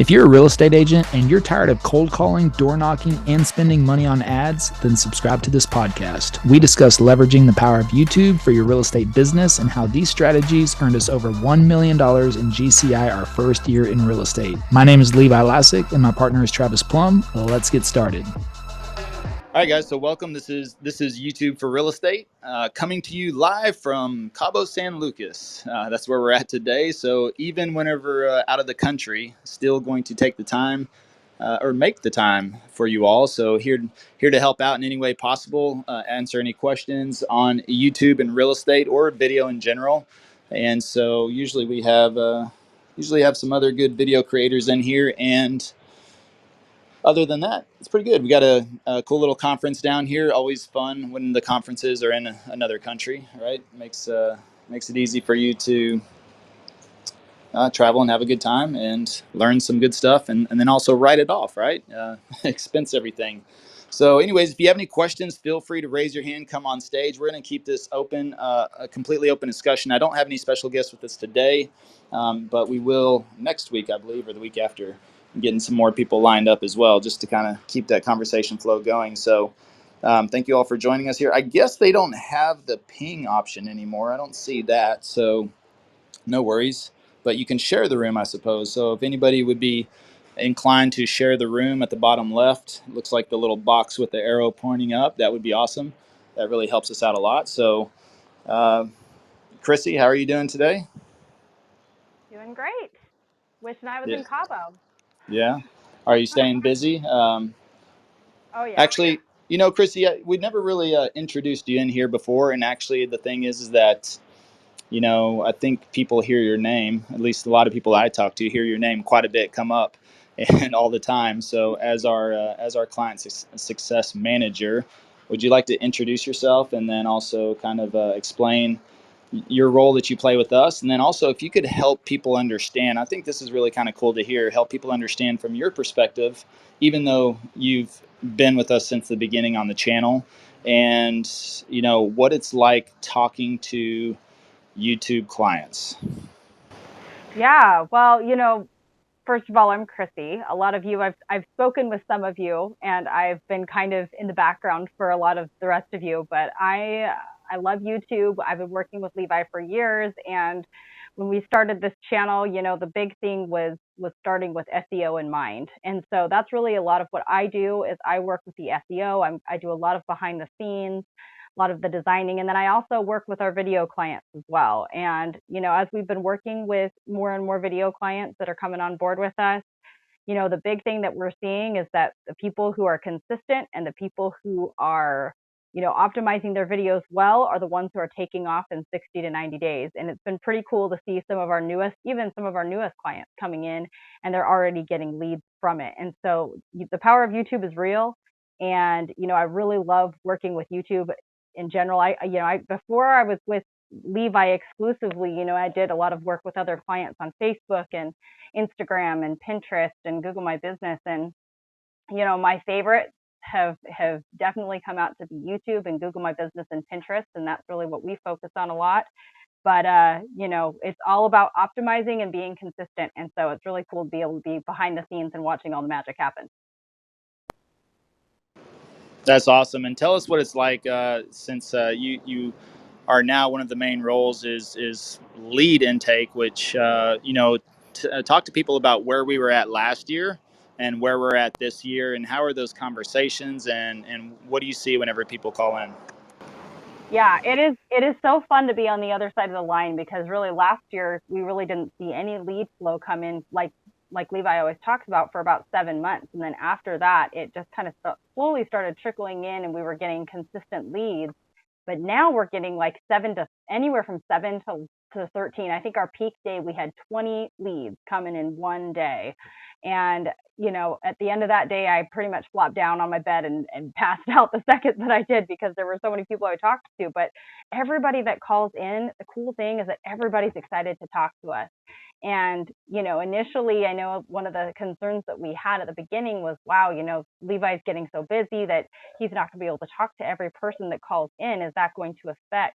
If you're a real estate agent and you're tired of cold calling, door knocking, and spending money on ads, then subscribe to this podcast. We discuss leveraging the power of YouTube for your real estate business and how these strategies earned us over $1 million in GCI our first year in real estate. My name is Levi Lascsak and my partner is Travis Plumb. Let's get started. All right, guys. So welcome. This is YouTube for Real Estate, coming to you live from Cabo San Lucas. That's where we're at today. So even whenever out of the country, still going to take the time or make the time for you all. So here to help out in any way possible, answer any questions on YouTube and real estate or video in general. And so usually we have some other good video creators in here, and other than that, it's pretty good. We got a cool little conference down here. Always fun when the conferences are in another country, right? Makes it easy for you to travel and have a good time and learn some good stuff, and then also write it off, right? Expense everything. So anyways, if you have any questions, feel free to raise your hand, come on stage. We're going to keep this open, a completely open discussion. I don't have any special guests with us today, but we will next week, I believe, or the week after. Getting some more people lined up as well, just to kind of keep that conversation flow going. So thank you all for joining us here. I guess they don't have the ping option anymore. I don't see that, so no worries. But you can share the room, I suppose. So if anybody would be inclined to share the room at the bottom left, it looks like the little box with the arrow pointing up. That would be awesome. That really helps us out a lot. So Chrissy, how are you doing today? Doing great. Wishing I was Yeah. in Cabo. Yeah. Are you staying busy? Oh, yeah. Actually, Chrissy, we never really introduced you in here before. And actually, the thing is that, I think people hear your name, at least a lot of people I talk to hear your name quite a bit come up and all the time. So as our client success manager, would you like to introduce yourself and then also kind of explain your role that you play with us? And then also, if you could help people understand, I think this is really kind of cool to hear, help people understand from your perspective, even though you've been with us since the beginning on the channel, and what it's like talking to YouTube clients. Yeah. Well, first of all, I'm Chrissy. A lot of you, I've spoken with some of you, and I've been kind of in the background for a lot of the rest of you. But I love YouTube. I've been working with Levi for years, and when we started this channel, the big thing was starting with SEO in mind. And so that's really a lot of what I do is I work with the SEO. I do a lot of behind the scenes, a lot of the designing, and then I also work with our video clients as well. And as we've been working with more and more video clients that are coming on board with us, the big thing that we're seeing is that the people who are consistent and the people who are optimizing their videos well are the ones who are taking off in 60 to 90 days. And it's been pretty cool to see some of our newest clients coming in, and they're already getting leads from it. And so the power of YouTube is real. And I really love working with YouTube in general. Before I was with Levi exclusively, I did a lot of work with other clients on Facebook and Instagram and Pinterest and Google My Business. And my favorites have definitely come out to be YouTube and Google My Business and Pinterest, and that's really what we focus on a lot. But it's all about optimizing and being consistent, and so it's really cool to be able to be behind the scenes and watching all the magic happen. That's awesome. And tell us what it's like, since you are now, one of the main roles is lead intake, which talk to people about where we were at last year and where we're at this year, and how are those conversations, and what do you see whenever people call in? Yeah, it is so fun to be on the other side of the line, because really last year we really didn't see any lead flow come in like Levi always talks about for about 7 months. And then after that, it just kind of slowly started trickling in, and we were getting consistent leads. But now we're getting like anywhere from 7 to 13. I think our peak day, we had 20 leads coming in one day. And, at the end of that day, I pretty much flopped down on my bed and passed out the second that I did, because there were so many people I talked to. But everybody that calls in, the cool thing is that everybody's excited to talk to us. And, initially, I know one of the concerns that we had at the beginning was, wow, Levi's getting so busy that he's not going to be able to talk to every person that calls in. Is that going to affect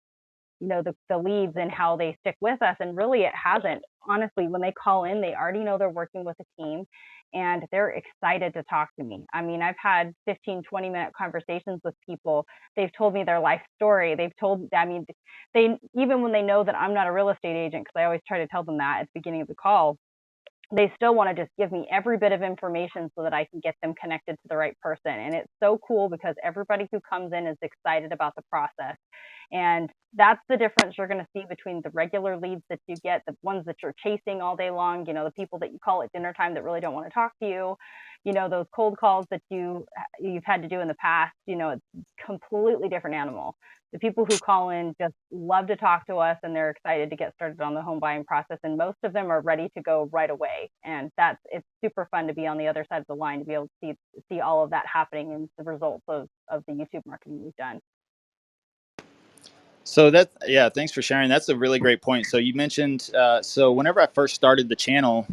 the leads and how they stick with us. And really it hasn't. Honestly, when they call in, they already know they're working with a team and they're excited to talk to me. I mean, I've had 15, 20-minute conversations with people. They've told me their life story. They, even when they know that I'm not a real estate agent, because I always try to tell them that at the beginning of the call, they still want to just give me every bit of information so that I can get them connected to the right person. And it's so cool because everybody who comes in is excited about the process. And that's the difference you're going to see between the regular leads that you get, the ones that you're chasing all day long, the people that you call at dinner time that really don't want to talk to you, those cold calls that you've had to do in the past. It's a completely different animal. The people who call in just love to talk to us and they're excited to get started on the home buying process. And most of them are ready to go right away. And it's super fun to be on the other side of the line, to be able to see all of that happening and the results of the YouTube marketing we've done. So thanks for sharing. That's a really great point. So you mentioned, so whenever I first started the channel,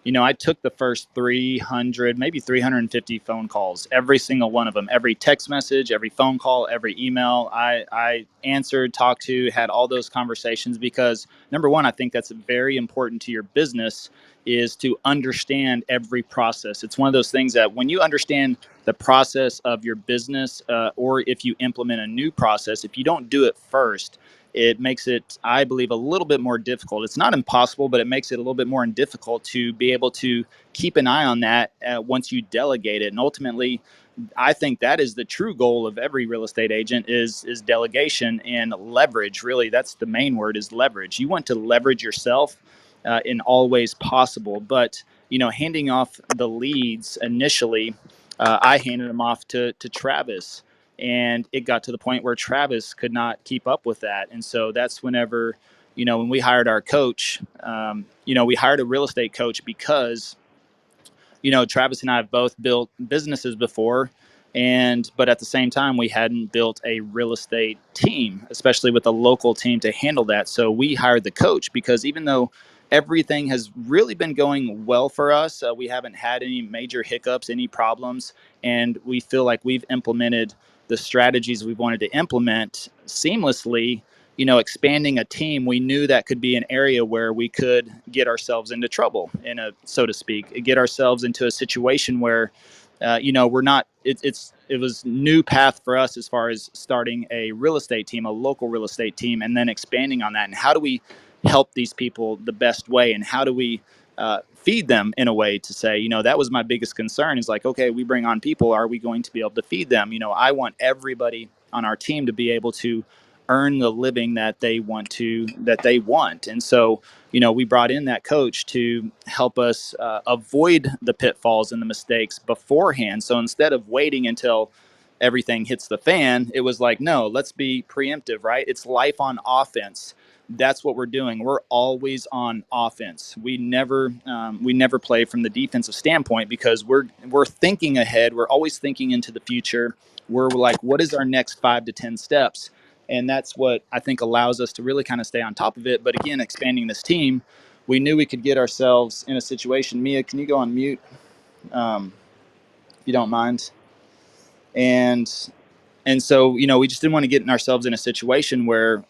I took the first 300, maybe 350 phone calls, every single one of them, every text message, every phone call, every email. I answered, talked to, had all those conversations because, number one, I think that's very important to your business, is to understand every process. It's one of those things that when you understand the process of your business, or if you implement a new process, if you don't do it first, it makes it, I believe, a little bit more difficult. It's not impossible, but it makes it a little bit more difficult to be able to keep an eye on that once you delegate it. And ultimately, I think that is the true goal of every real estate agent is delegation and leverage. Really, that's the main word, is leverage. You want to leverage yourself in all ways possible. But, handing off the leads initially, I handed them off to Travis. And it got to the point where Travis could not keep up with that. And so that's whenever, when we hired our coach, we hired a real estate coach because, Travis and I have both built businesses before. But at the same time, we hadn't built a real estate team, especially with a local team to handle that. So we hired the coach because even though everything has really been going well for us, we haven't had any major hiccups, any problems. And we feel like we've implemented the strategies we wanted to implement seamlessly. Expanding a team, we knew that could be an area where we could get ourselves into trouble, so to speak, get ourselves into a situation where, we're not. It was new path for us as far as starting a real estate team, a local real estate team, and then expanding on that. And how do we help these people the best way, and how do we feed them in a way to say, that was my biggest concern, is like, okay, we bring on people, are we going to be able to feed them? I want everybody on our team to be able to earn the living that they want. And so, we brought in that coach to help us avoid the pitfalls and the mistakes beforehand. So instead of waiting until everything hits the fan, it was like, no, let's be preemptive, right? It's life on offense. That's what we're doing. We're always on offense. We never play from the defensive standpoint because we're thinking ahead. We're always thinking into the future. We're like, what is our next 5 to 10 steps? And that's what I think allows us to really kind of stay on top of it. But again, expanding this team, we knew we could get ourselves in a situation. Mia, can you go on mute, if you don't mind? And so, we just didn't want to get ourselves in a situation where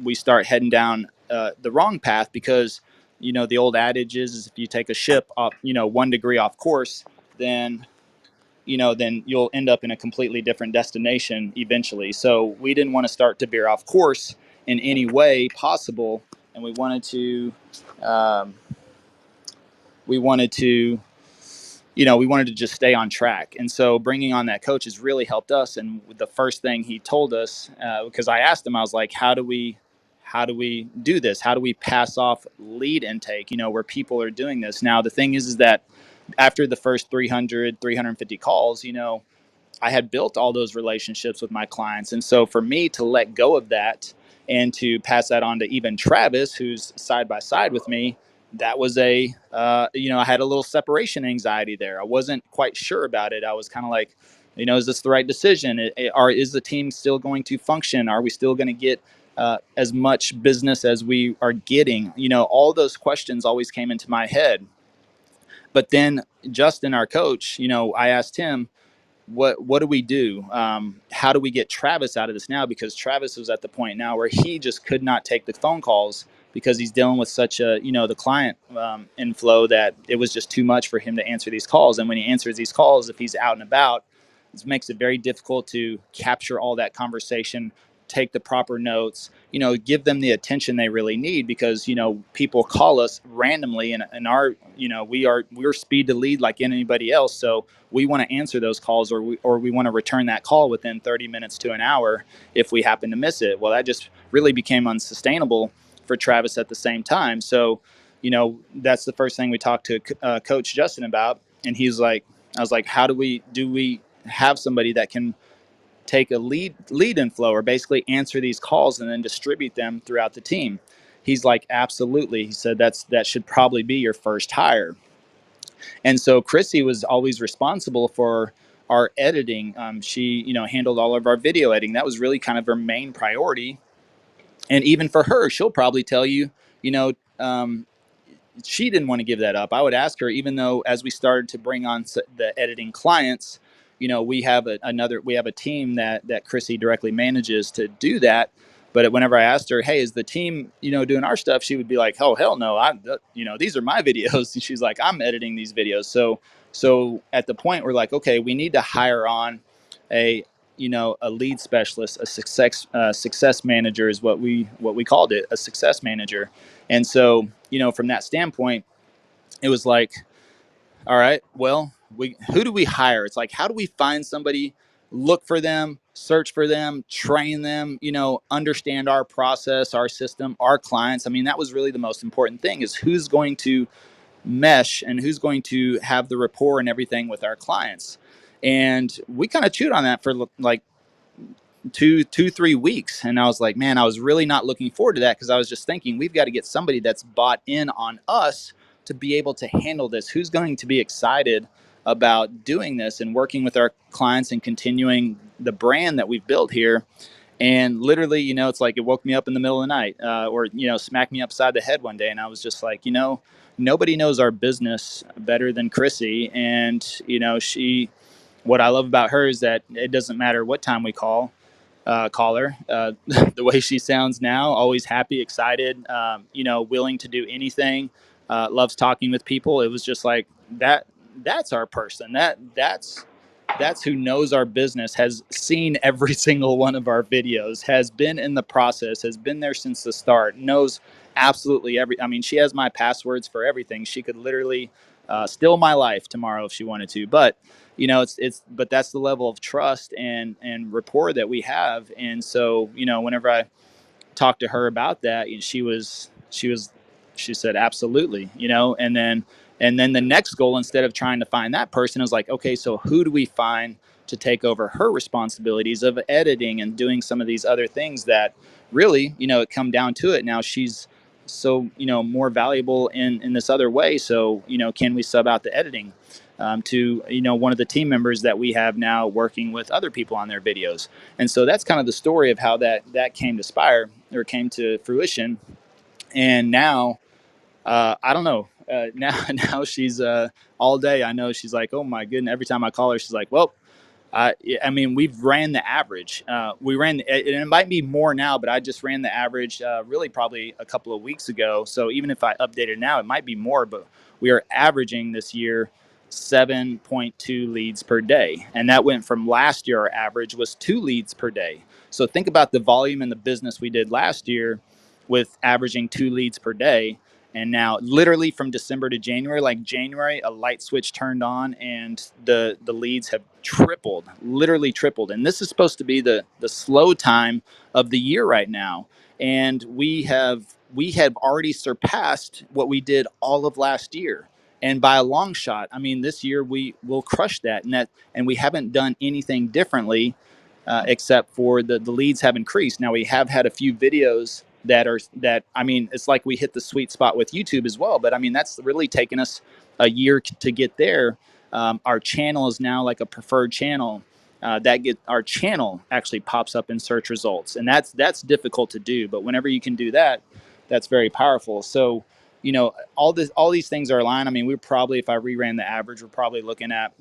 we start heading down the wrong path because, the old adage is if you take a ship off, 1 degree off course, then you'll end up in a completely different destination eventually. So we didn't want to start to veer off course in any way possible. And we wanted to just stay on track. And so bringing on that coach has really helped us. And the first thing he told us, because I asked him, I was like, how do we do this? How do we pass off lead intake, where people are doing this? Now, the thing is that after the first 350 calls, I had built all those relationships with my clients. And so for me to let go of that and to pass that on to even Travis, who's side by side with me, that was I had a little separation anxiety there. I wasn't quite sure about it. I was kind of like, is this the right decision? Is the team still going to function? Are we still going to get as much business as we are getting? All those questions always came into my head. But then Justin, our coach, I asked him, what do we do? How do we get Travis out of this now? Because Travis was at the point now where he just could not take the phone calls because he's dealing with such a, the client inflow that it was just too much for him to answer these calls. And when he answers these calls, if he's out and about, it makes it very difficult to capture all that conversation, take the proper notes, give them the attention they really need, because, people call us randomly, and our, we're speed to lead like anybody else. So we want to answer those calls, or we want to return that call within 30 minutes to an hour if we happen to miss it. Well, that just really became unsustainable for Travis at the same time. So, that's the first thing we talked to Coach Justin about. And he's like, I was like, how do we have somebody that can take a lead inflow, or basically answer these calls and then distribute them throughout the team? He's like, absolutely. He said, that should probably be your first hire. And so Chrissy was always responsible for our editing. She, handled all of our video editing. That was really kind of her main priority. And even for her, she'll probably tell you, she didn't want to give that up. I would ask her, even though as we started to bring on the editing clients, we have a team that Chrissy directly manages to do that. But whenever I asked her, hey, is the team, doing our stuff? She would be like, oh, hell no. These are my videos. And she's like, I'm editing these videos. So at the point we're like, okay, we need to hire on a lead specialist, a success manager is what we called it, a success manager. And so, from that standpoint, it was like, all right, well, who do we hire? It's like, how do we find somebody, look for them, search for them, train them, understand our process, our system, our clients. I mean, that was really the most important thing, is who's going to mesh and who's going to have the rapport and everything with our clients. And we kind of chewed on that for like 3 weeks. And I was like, man, I was really not looking forward to that, because I was just thinking, we've got to get somebody that's bought in on us to be able to handle this. Who's going to be excited about doing this and working with our clients and continuing the brand that we've built here. And literally, it's like it woke me up in the middle of the night, or, smacked me upside the head one day. And I was just like, nobody knows our business better than Chrissy. And, what I love about her is that it doesn't matter what time we call her. The way she sounds now, always happy, excited, willing to do anything, loves talking with people. It was just like that. That's our person. That's who knows our business, has seen every single one of our videos, has been in the process, has been there since the start, knows absolutely I mean, she has my passwords for everything. She could literally steal my life tomorrow if she wanted to. But but that's the level of trust and rapport that we have. And so, whenever I talked to her about that, she said, absolutely, and then the next goal, instead of trying to find that person, is like, okay, so who do we find to take over her responsibilities of editing and doing some of these other things that really, it come down to it. Now she's so, more valuable in this other way. So, can we sub out the editing to, one of the team members that we have now working with other people on their videos? And so that's kind of the story of how that came to spire, or came to fruition. And now, I don't know. Now she's all day. I know she's like, oh my goodness. Every time I call her, she's like, well, I mean, we've ran the average. And it might be more now, but I just ran the average really probably a couple of weeks ago. So even if I update it now, it might be more, but we are averaging this year 7.2 leads per day. And that went from last year, our average was 2 leads per day. So think about the volume in the business we did last year with averaging 2 leads per day. And now, literally from December to January, like January, a light switch turned on, and the leads have tripled, literally tripled. And this is supposed to be the slow time of the year right now. And we have already surpassed what we did all of last year, and by a long shot. I mean, this year we will crush that, and we haven't done anything differently, except for the leads have increased. Now we have had a few videos that I mean, it's like we hit the sweet spot with YouTube as well. But I mean, that's really taken us a year to get there. Our channel is now like a preferred channel. Our channel actually pops up in search results, and that's difficult to do. But whenever you can do that, that's very powerful. So, all these things are aligned. I mean, we're probably, if I reran the average, we're probably looking at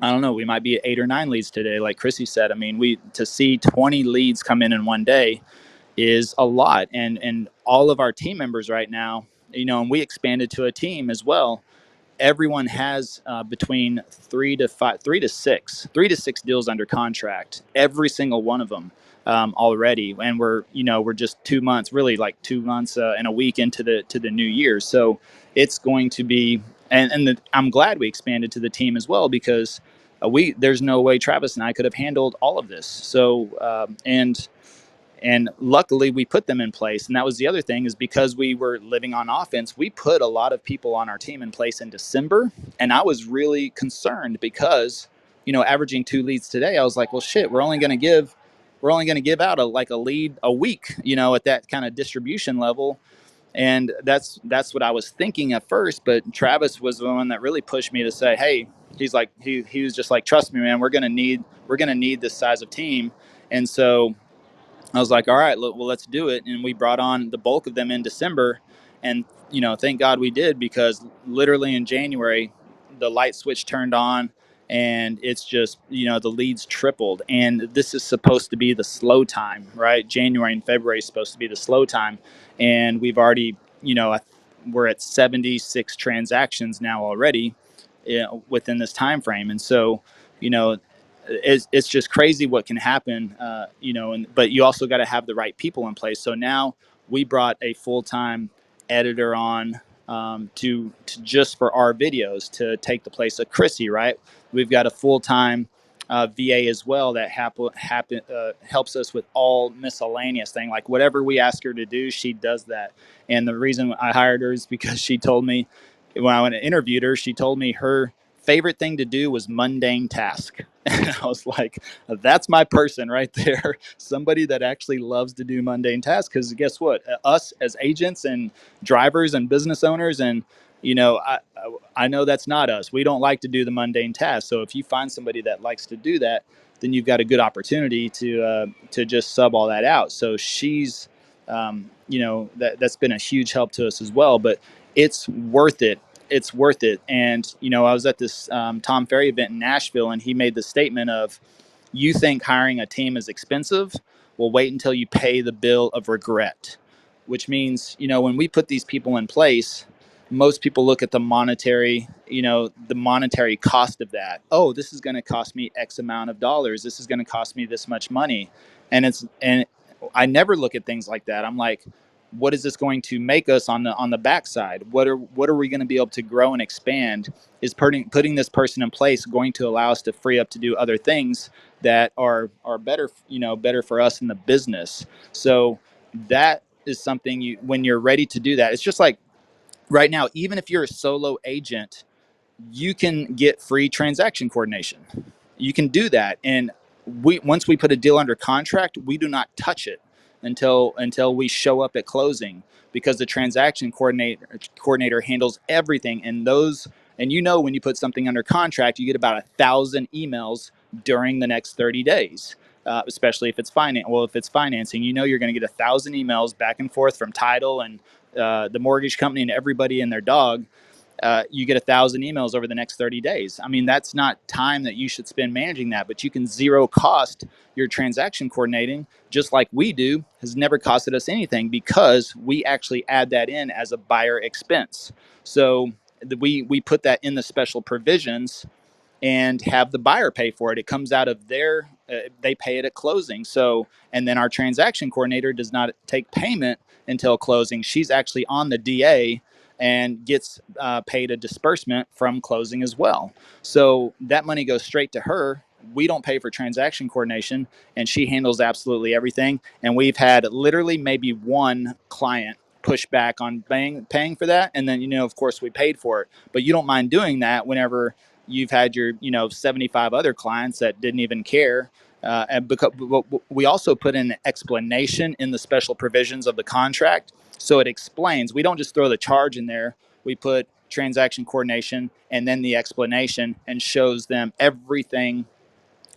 I don't know, we might be at 8 or 9 leads today. Like Chrissy said, I mean, to see 20 leads come in one day is a lot. And all of our team members right now, and we expanded to a team as well. Everyone has between 3 to 6 deals under contract, every single one of them already. And we're just 2 months, really like 2 months and a week into the new year. So it's going to be, I'm glad we expanded to the team as well, because there's no way Travis and I could have handled all of this. So and luckily we put them in place. And that was the other thing, is because we were living on offense, we put a lot of people on our team in place in December. And I was really concerned because, averaging 2 leads today, I was like, well, shit, we're only going to give out a lead a week, at that kind of distribution level. And that's what I was thinking at first. But Travis was the one that really pushed me to say, hey, he's like, he was just like, trust me, man, we're going to need this size of team. And so I was like, all right, well, let's do it. And we brought on the bulk of them in December. And, thank God we did, because literally in January, the light switch turned on, and it's just, the leads tripled. And this is supposed to be the slow time, right? January and February is supposed to be the slow time. And we've already, we're at 76 transactions now already, within this time frame. And so, you know, it's just crazy what can happen, but you also got to have the right people in place. So now we brought a full-time editor on, to just for our videos, to take the place of Chrissy, right? We've got a full-time VA as well that helps us with all miscellaneous thing, like whatever we ask her to do, she does that. And the reason I hired her is because she told me, when I interviewed her, she told me her favorite thing to do was mundane task. And I was like, that's my person right there. Somebody that actually loves to do mundane tasks. Because guess what? Us as agents and drivers and business owners, and I know that's not us. We don't like to do the mundane tasks. So if you find somebody that likes to do that, then you've got a good opportunity to just sub all that out. So she's, that's been a huge help to us as well. But it's worth it. It's worth it. And, I was at this Tom Ferry event in Nashville, and he made the statement of, you think hiring a team is expensive? Well, wait until you pay the bill of regret, which means, when we put these people in place, most people look at the monetary cost of that. Oh, this is going to cost me X amount of dollars. This is going to cost me this much money. And I never look at things like that. I'm like, what is this going to make us on the backside? What are we going to be able to grow and expand? Is putting this person in place going to allow us to free up to do other things that are better, better for us in the business? So that is something, when you're ready to do that, it's just like right now, even if you're a solo agent, you can get free transaction coordination. You can do that. And once we put a deal under contract, we do not touch it until we show up at closing, because the transaction coordinator handles everything. And when you put something under contract, you get about 1,000 emails during the next 30 days. Especially if it's if it's financing, you're going to get 1,000 emails back and forth from title and the mortgage company and everybody and their dog. You get 1,000 emails over the next 30 days. I mean, that's not time that you should spend managing that, but you can zero cost your transaction coordinating, just like we do. Has never costed us anything, because we actually add that in as a buyer expense. So we put that in the special provisions and have the buyer pay for it. It comes out of they pay it at closing. So, and then our transaction coordinator does not take payment until closing. She's actually on the DA and gets paid a disbursement from closing as well. So that money goes straight to her. We don't pay for transaction coordination, and she handles absolutely everything. And we've had literally maybe one client push back on paying for that. And then, of course, we paid for it. But you don't mind doing that whenever you've had your 75 other clients that didn't even care. And because we also put in an explanation in the special provisions of the contract, so it explains. We don't just throw the charge in there. We put transaction coordination and then the explanation, and shows them everything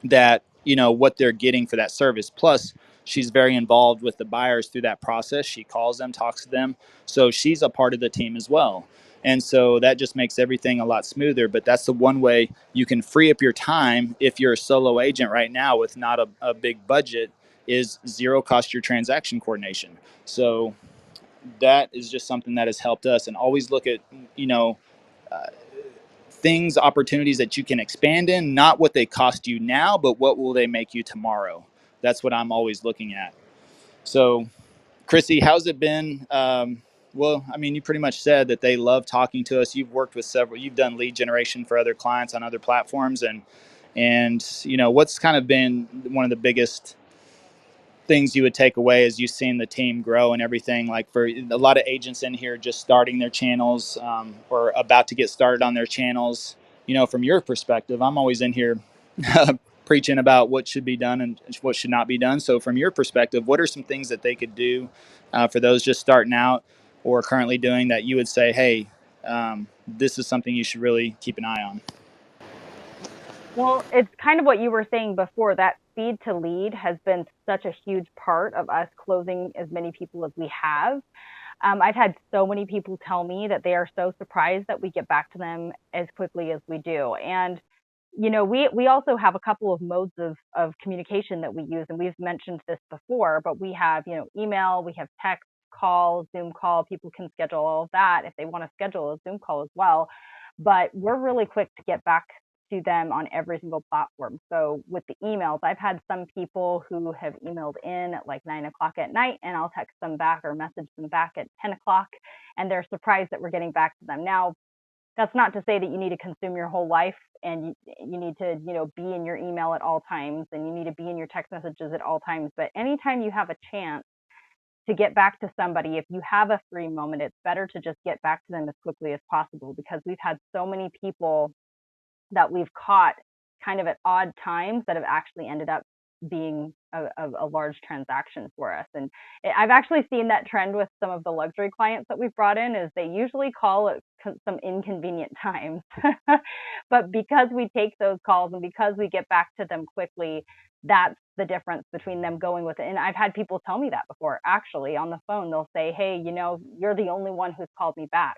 that what they're getting for that service. Plus, she's very involved with the buyers through that process. She calls them, talks to them, so she's a part of the team as well. And so that just makes everything a lot smoother. But that's the one way you can free up your time if you're a solo agent right now with not a big budget, is zero cost your transaction coordination. So that is just something that has helped us. And always look at, uh, things, opportunities that you can expand in, not what they cost you now, but what will they make you tomorrow. That's what I'm always looking at. So Chrissy, how's it been? Well, I mean, you pretty much said that they love talking to us. You've worked with several, you've done lead generation for other clients on other platforms. And what's kind of been one of the biggest things you would take away as you've seen the team grow and everything? Like, for a lot of agents in here just starting their channels, or about to get started on their channels, from your perspective, I'm always in here preaching about what should be done and what should not be done. So from your perspective, what are some things that they could do, for those just starting out or currently doing, that you would say, hey, this is something you should really keep an eye on? Well, it's kind of what you were saying before. That speed to lead has been such a huge part of us closing as many people as we have. I've had so many people tell me that they are so surprised that we get back to them as quickly as we do. And we also have a couple of modes of communication that we use, and we've mentioned this before, but we have, email, we have text, call, Zoom call. People can schedule all of that if they want to schedule a Zoom call as well. But we're really quick to get back to them on every single platform. So with the emails, I've had some people who have emailed in at like 9 o'clock at night, and I'll text them back or message them back at 10 o'clock, and they're surprised that we're getting back to them. Now, that's not to say that you need to consume your whole life, and you need to, be in your email at all times, and you need to be in your text messages at all times. But anytime you have a chance to get back to somebody, if you have a free moment, it's better to just get back to them as quickly as possible, because we've had so many people that we've caught kind of at odd times that have actually ended up being a large transaction for us. And I've actually seen that trend with some of the luxury clients that we've brought in, is they usually call at some inconvenient times. But because we take those calls and because we get back to them quickly, that's the difference between them going with it. And I've had people tell me that before, actually, on the phone. They'll say, hey, you're the only one who's called me back.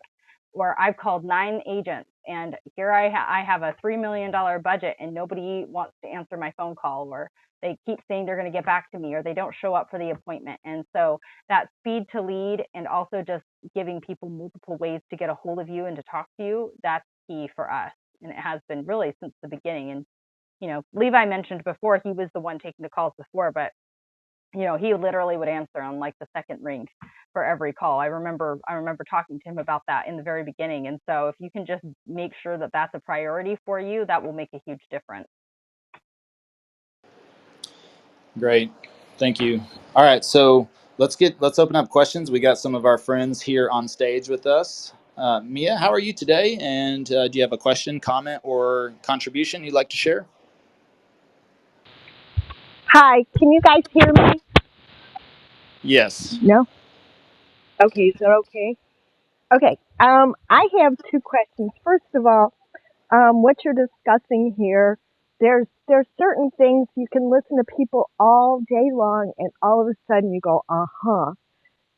Or I've called 9 agents, and here I have a $3 million budget, and nobody wants to answer my phone call, or they keep saying they're going to get back to me, or they don't show up for the appointment. And so that speed to lead, and also just giving people multiple ways to get a hold of you and to talk to you, that's key for us. And it has been really since the beginning. And, Levi mentioned before, he was the one taking the calls before, but he literally would answer on like the second ring for every call. I remember talking to him about that in the very beginning. And so if you can just make sure that that's a priority for you, that will make a huge difference. Great. Thank you. All right. So let's open up questions. We got some of our friends here on stage with us. Mia, how are you today? And do you have a question, comment, or contribution you'd like to share? Hi, can you guys hear me? Yes. No? Okay, is that okay? Okay, I have two questions. First of all, what you're discussing here, there's certain things you can listen to people all day long, and all of a sudden you go, uh-huh.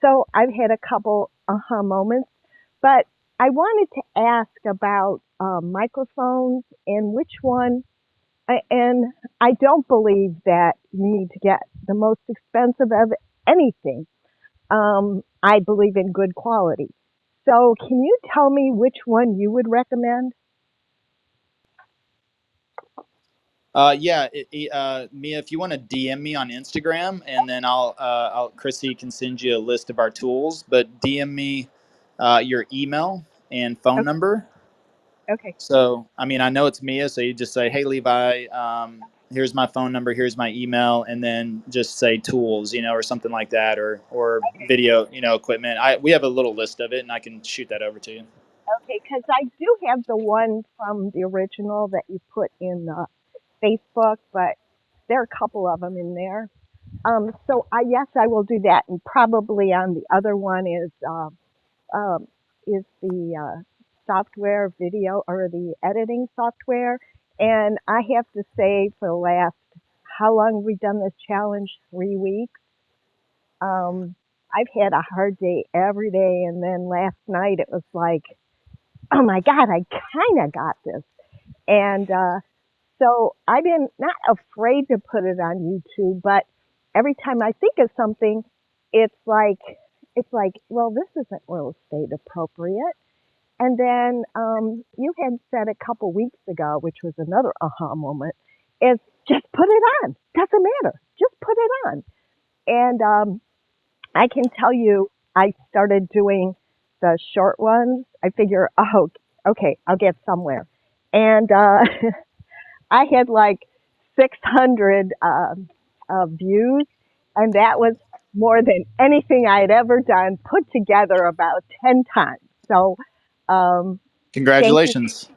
So I've had a couple uh-huh moments, but I wanted to ask about microphones and which one. And I don't believe that you need to get the most expensive of anything. I believe in good quality. So can you tell me which one you would recommend? Yeah, Mia, if you want to DM me on Instagram, and then Chrissy can send you a list of our tools. But DM me your email and phone Okay. number. Okay. So, I mean, I know it's Mia, so you just say, hey, Levi, here's my phone number, here's my email, and then just say tools, or something like that, or video, equipment. We have a little list of it, and I can shoot that over to you. Okay, because I do have the one from the original that you put in Facebook, but there are a couple of them in there. So yes, I will do that, and probably on the other one is the software video or the editing software. And I have to say, for the last, how long have we done this challenge? 3 weeks. I've had a hard day every day, and then last night it was like oh my God, I kind of got this. And so I've been not afraid to put it on YouTube, but every time I think of something, it's like, well, this isn't real estate appropriate. And then you had said a couple weeks ago, which was another aha moment, is just put it on. Doesn't matter. Just put it on. And I can tell you, I started doing the short ones. I figure, oh, okay, I'll get somewhere. And I had like 600 views, and that was more than anything I had ever done put together about 10 times. So thank you. Congratulations.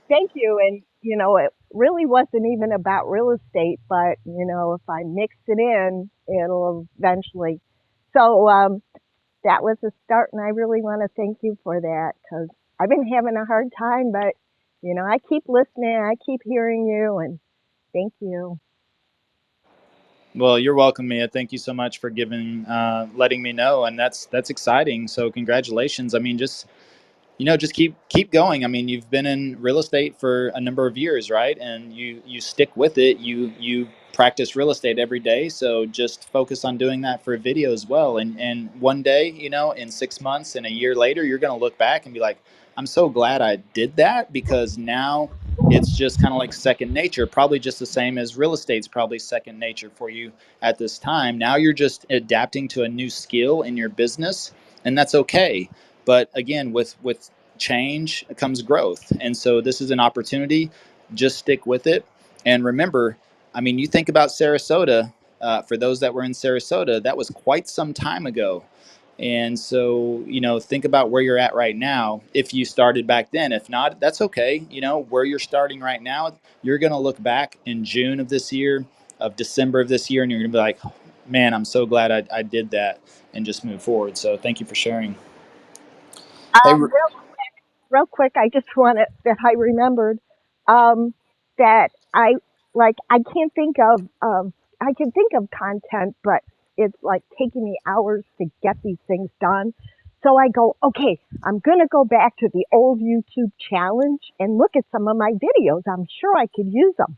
Thank you. And, it really wasn't even about real estate, but, if I mix it in, it'll eventually. So that was a start, and I really want to thank you for that, because I've been having a hard time, but, I keep listening, I keep hearing you, and thank you. Well, you're welcome, Mia. Thank you so much for letting me know. And that's exciting. So congratulations. I mean, just keep going. I mean, you've been in real estate for a number of years, right? And you stick with it. You practice real estate every day. So just focus on doing that for video as well. And one day, in 6 months and a year later, you're going to look back and be like, I'm so glad I did that, because now it's just kind of like second nature, probably just the same as real estate's probably second nature for you at this time. Now you're just adapting to a new skill in your business, and that's okay. But again, with change comes growth. And so this is an opportunity. Just stick with it. And remember, I mean, you think about Sarasota, for those that were in Sarasota, that was quite some time ago. And so, think about where you're at right now. If you started back then, if not, that's okay. Where you're starting right now, you're going to look back in June of this year, of December of this year, and you're going to be like, man, I'm so glad I did that, and just move forward. So thank you for sharing. Hey, Um, real quick, I just wanted that I remembered that I can't think of I can think of content, but it's like taking me hours to get these things done. So I go, okay, I'm gonna go back to the old YouTube challenge and look at some of my videos. I'm sure I could use them.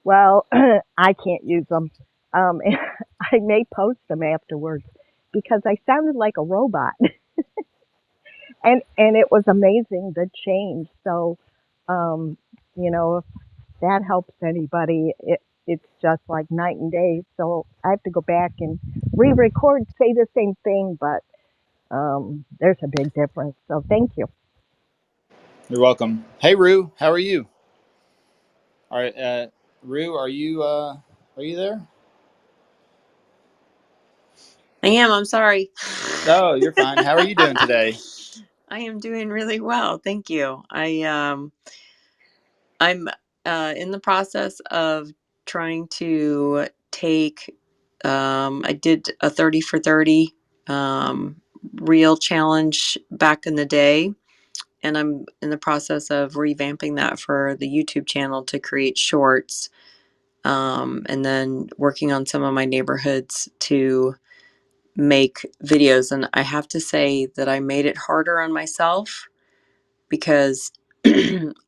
Well, I can't use them. And I may post them afterwards because I sounded like a robot. And it was amazing, the change. So if that helps anybody, it's just like night and day. So I have to go back and re-record, say the same thing, but there's a big difference. So thank you. you're welcome. Hey, Rue, how are you? All right, Rue, are you there? I am. I'm sorry. No, you're fine. How are you doing today? I am doing really well. Thank you. I'm in the process of trying to take I did a 30 for 30 reel challenge back in the day, and I'm in the process of revamping that for the YouTube channel to create shorts, and then working on some of my neighborhoods to make videos. And I have to say that I made it harder on myself because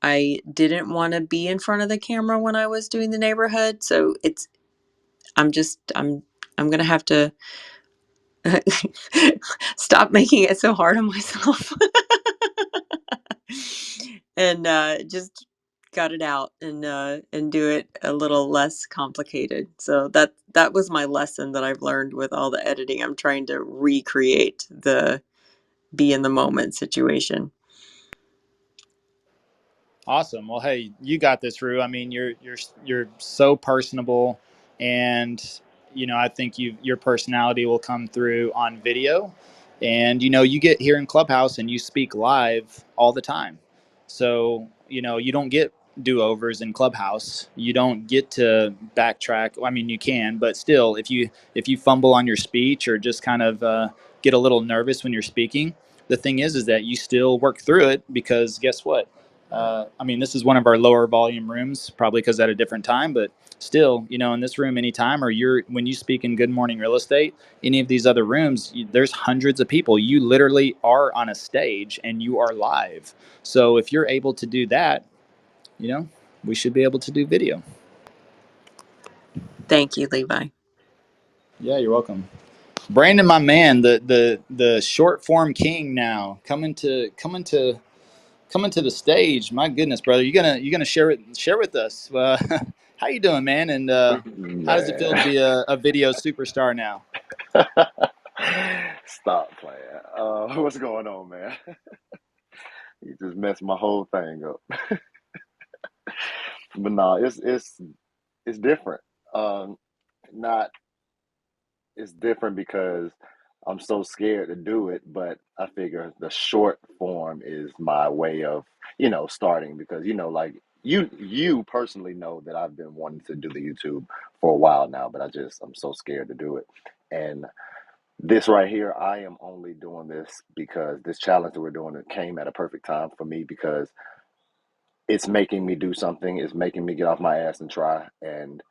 I didn't want to be in front of the camera when I was doing the neighborhood. So I'm going to have to stop making it so hard on myself and just got it out and do it a little less complicated. So that was my lesson that I've learned with all the editing. I'm trying to recreate the be in the moment situation. Awesome. Well, hey, you got this, Rue. I mean, you're so personable, and I think your personality will come through on video, and you get here in Clubhouse and you speak live all the time, so you don't get do-overs in Clubhouse. You don't get to backtrack. I mean, you can, but still, if you fumble on your speech or just kind of get a little nervous when you're speaking, the thing is that you still work through it, because guess what? I mean, this is one of our lower volume rooms, probably because at a different time, but still, you know, in this room anytime, or when you speak in Good Morning Real Estate, any of these other rooms, there's hundreds of people. You literally are on a stage and you are live. So if you're able to do that, you know, we should be able to do video. Thank you, Levi. Yeah, you're welcome. Brandon, my man, the short form king now coming to the stage. My goodness, brother, you gonna share with us. How you doing, man? And how does it feel to be a video superstar now? Stop playing. What's going on, man? You just messed my whole thing up. But no, it's different. Not It's different because I'm so scared to do it, but I figure the short form is my way of, starting because like you personally know that I've been wanting to do the YouTube for a while now, but I'm so scared to do it. And this right here, I am only doing this because this challenge that we're doing, it came at a perfect time for me because it's making me do something. It's making me get off my ass and try. And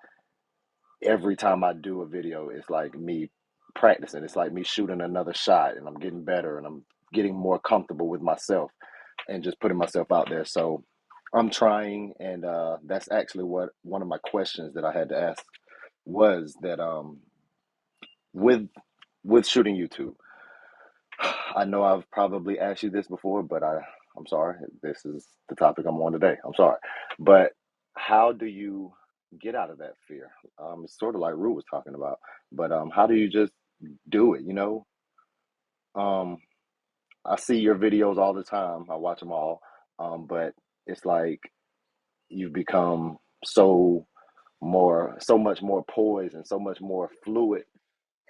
every time I do a video, it's like me practicing. It's like me shooting another shot and I'm getting better and I'm getting more comfortable with myself and just putting myself out there. So I'm trying. And that's actually what one of my questions that I had to ask was that with shooting YouTube. I know I've probably asked you this before, but I'm sorry. This is the topic I'm on today. I'm sorry. But how do you get out of that fear? It's sort of like Rue was talking about, but how do you just do it, Um, I see your videos all the time. I watch them all. But it's like you've become so much more poised and so much more fluid,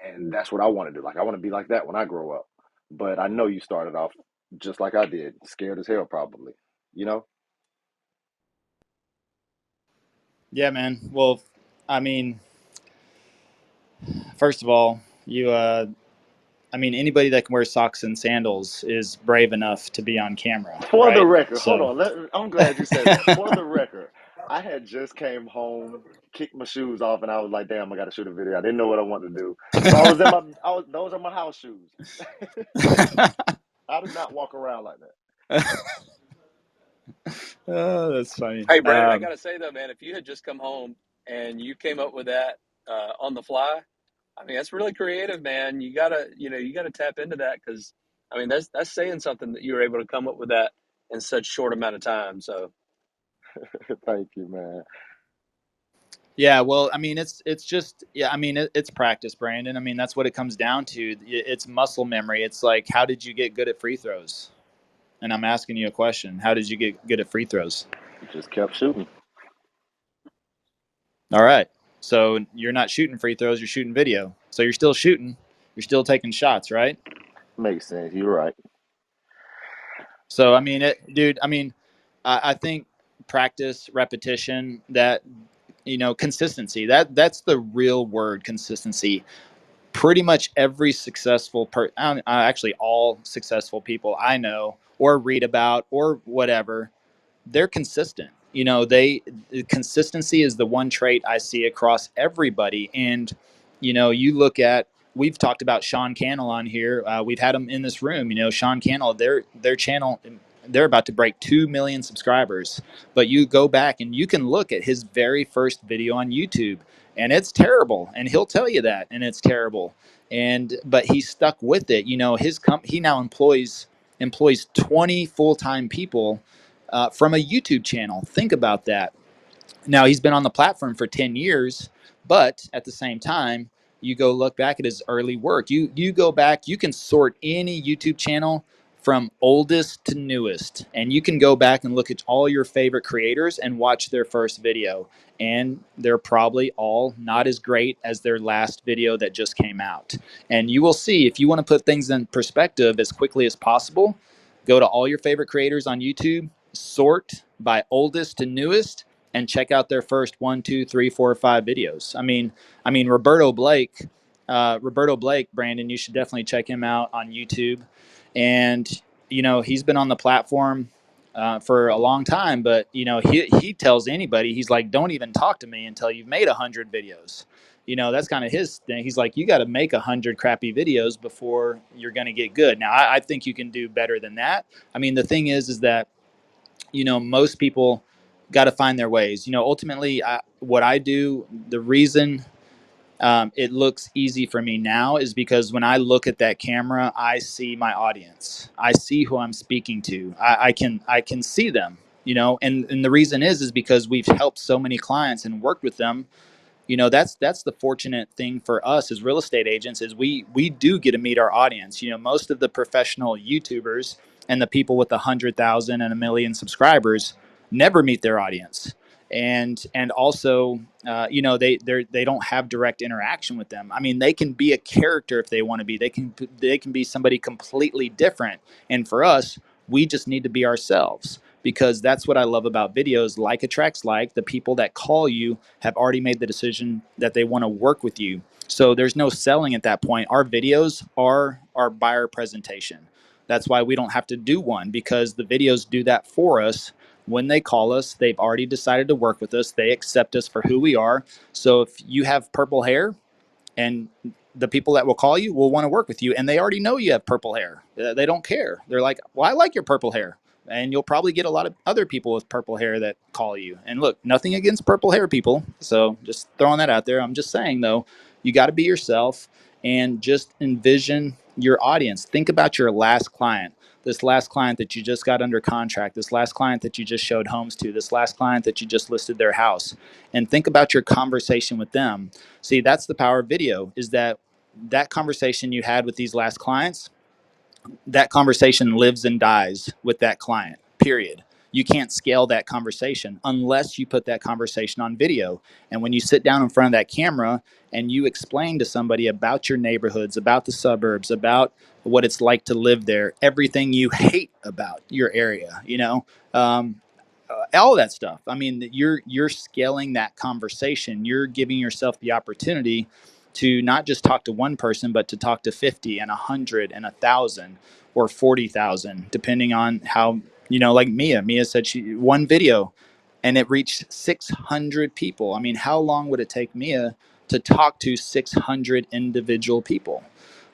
and that's what I want to do. Like I want to be like that when I grow up. But I know you started off just like I did, scared as hell, probably. You know? Yeah, man. Well, I mean, first of all, I mean, anybody that can wear socks and sandals is brave enough to be on camera, For the right? record, hold So, on. I'm glad you said that. For the record, I had just came home, kicked my shoes off, and I was like, "Damn, I got to shoot a video." I didn't know what I wanted to do, so those are my house shoes. I do not walk around like that. oh, that's funny. Hey, Brandon, I got to say though, man, if you had just come home and you came up with that on the fly, I mean, that's really creative, man. You gotta tap into that because, I mean, that's saying something that you were able to come up with that in such short amount of time. So, Thank you, man. Yeah, well, I mean, it's just yeah, I mean, it's practice, Brandon. I mean, that's what it comes down to. It's muscle memory. It's like, how did you get good at free throws? And I'm asking you a question. How did you get good at free throws? Just kept shooting. All right. So you're not shooting free throws, you're shooting video. So you're still shooting. You're still taking shots, right? Makes sense. You're right. So I mean, dude. I mean, I think practice, repetition, that consistency. That's the real word, consistency. Pretty much every successful actually all successful people I know or read about or whatever, they're consistent. Consistency is the one trait I see across everybody. And you look at, we've talked about Sean Cannell on here. We've had him in this room. Sean Cannell, their channel, they're about to break 2 million subscribers. But you go back and you can look at his very first video on YouTube, and it's terrible. And he'll tell you that, and it's terrible. But he stuck with it. He now employs 20 full-time people from a YouTube channel. Think about that. Now, he's been on the platform for 10 years, but at the same time, you go look back at his early work. You go back, you can sort any YouTube channel from oldest to newest, and you can go back and look at all your favorite creators and watch their first video. And they're probably all not as great as their last video that just came out. And you will see, if you want to put things in perspective as quickly as possible, go to all your favorite creators on YouTube, sort by oldest to newest, and check out their first 1, 2, 3, 4, 5 videos. I mean, Roberto Blake, Brandon, you should definitely check him out on YouTube. And he's been on the platform for a long time, but he tells anybody, he's like, don't even talk to me until you've made 100 videos. That's kind of his thing. He's like, you got to make 100 crappy videos before you're going to get good. Now, I think you can do better than that. I mean, the thing is that most people got to find their ways. Ultimately, what I do, the reason it looks easy for me now is because when I look at that camera, I see my audience. I see who I'm speaking to. I can see them. And the reason is because we've helped so many clients and worked with them. That's the fortunate thing for us as real estate agents is we do get to meet our audience. Most of the professional YouTubers and the people with 100,000 and 1 million subscribers never meet their audience, and also they don't have direct interaction with them. I mean, they can be a character if they want to be. They can be somebody completely different, and for us, we just need to be ourselves, because that's what I love about videos. Like attracts like. The people that call you have already made the decision that they want to work with you. So there's no selling at that point. Our videos are our buyer presentation. That's why we don't have to do one, because the videos do that for us. When they call us, they've already decided to work with us. They accept us for who we are. So if you have purple hair, and the people that will call you will want to work with you, and they already know you have purple hair. They don't care. They're like, well, I like your purple hair. And you'll probably get a lot of other people with purple hair that call you. And look, nothing against purple hair people. So just throwing that out there. I'm just saying, though, you got to be yourself and just envision your audience. Think about your last client, this last client that you just got under contract, this last client that you just showed homes to, this last client that you just listed their house, and think about your conversation with them. See, that's the power of video, is that conversation you had with these last clients, that conversation lives and dies with that client, period. You can't scale that conversation unless you put that conversation on video. And when you sit down in front of that camera and you explain to somebody about your neighborhoods, about the suburbs, about what it's like to live there, everything you hate about your area, all that stuff. I mean, you're scaling that conversation. You're giving yourself the opportunity to not just talk to one person, but to talk to 50 and 100 and 1,000 or 40,000, depending on how, like Mia said, she one video and it reached 600 people. I mean, how long would it take Mia to talk to 600 individual people?